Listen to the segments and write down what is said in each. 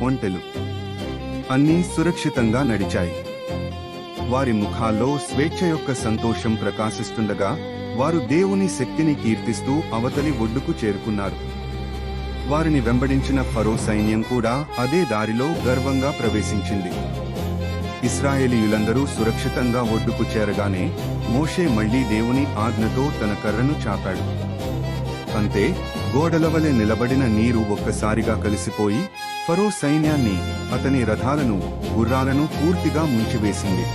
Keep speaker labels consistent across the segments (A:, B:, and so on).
A: ఒంటెలు అన్నీ సురక్షితంగా నడిచాయి. వారి ముఖాల్లో స్వేచ్ఛ యొక్క సంతోషం ప్రకాశిస్తుండగా వారు దేవుని శక్తిని కీర్తిస్తూ అవతలి ఒడ్డుకు చేరుకున్నారు. వారిని వెంబడించిన ఫరో సైన్యం కూడా అదే దారిలో గర్వంగా ప్రవేశించింది. ఇశ్రాయేలీయులందరూ సురక్షితంగా ఒడ్డుకు చేరగానే మోషే మళ్లీ దేవుని ఆజ్ఞతో తన కర్రను చాపాడు. అంతే, గోడలవలె నిలబడిన నీరు ఒక్కసారిగా కలిసిపోయి ఫరో సైన్యాన్ని, అతని రథాలను, గుర్రాలను పూర్తిగా ముంచివేసింది.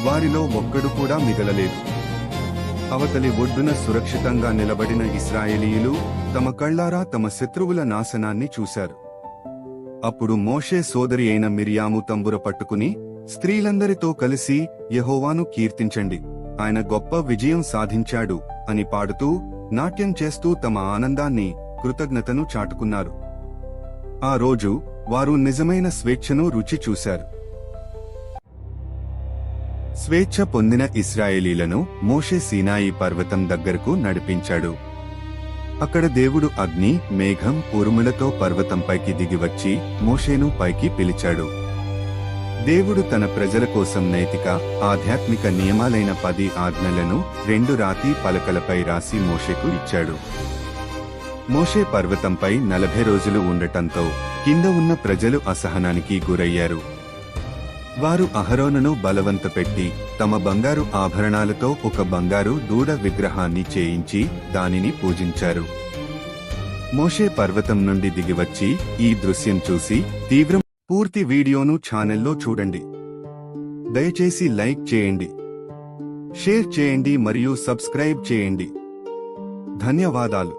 A: వారిలో ఒక్కడు కూడా మిగలలేదు. అవతలి ఒడ్డున సురక్షితంగా నిలబడిన ఇశ్రాయేలీయులు తమ కళ్లారా తమ శత్రువుల నాశనాన్ని చూశారు. అప్పుడు మోషే సోదరి అయిన మిరియాము తంబుర పట్టుకుని, స్త్రీలందరితో కలిసి యెహోవాను కీర్తించండి, ఆయన గొప్ప విజయం సాధించాడు అని పాడుతూ, నాట్యం చేస్తూ తమ ఆనందాన్ని, కృతజ్ఞతను చాటుకున్నారు. ఆ రోజు వారు నిజమైన స్వేచ్ఛను రుచి చూశారు. స్వేచ్ఛ పొందిన ఇశ్రాయేలీలను మోషే సీనాయి పర్వతం దగ్గరకు నడిపించాడు. అక్కడ దేవుడు అగ్ని, మేఘం, ఉరుములతో పర్వతంపైకి దిగివచ్చి మోషేను పైకి పిలిచాడు. దేవుడు తన ప్రజల కోసం నైతిక, ఆధ్యాత్మిక నియమాలైన 10 ఆజ్ఞలను 2 రాతి పలకలపై రాసి మోషేకు ఇచ్చాడు. మోషే పర్వతంపై 40 రోజులు ఉండటంతో కింద ఉన్న ప్రజలు అసహనానికి గురయ్యారు. వారు అహరోనును బలవంతపెట్టి తమ బంగారు ఆభరణాలతో ఒక బంగారు దూడ విగ్రహాన్ని చేయించి దానిని పూజించారు. మోషే పర్వతం నుండి దిగివచ్చి ఈ దృశ్యం చూసి తీవ్రం. పూర్తి వీడియోను ఛానల్లో చూడండి. దయచేసి లైక్ చేయండి, షేర్ చేయండి మరియు సబ్స్క్రైబ్ చేయండి. ధన్యవాదాలు.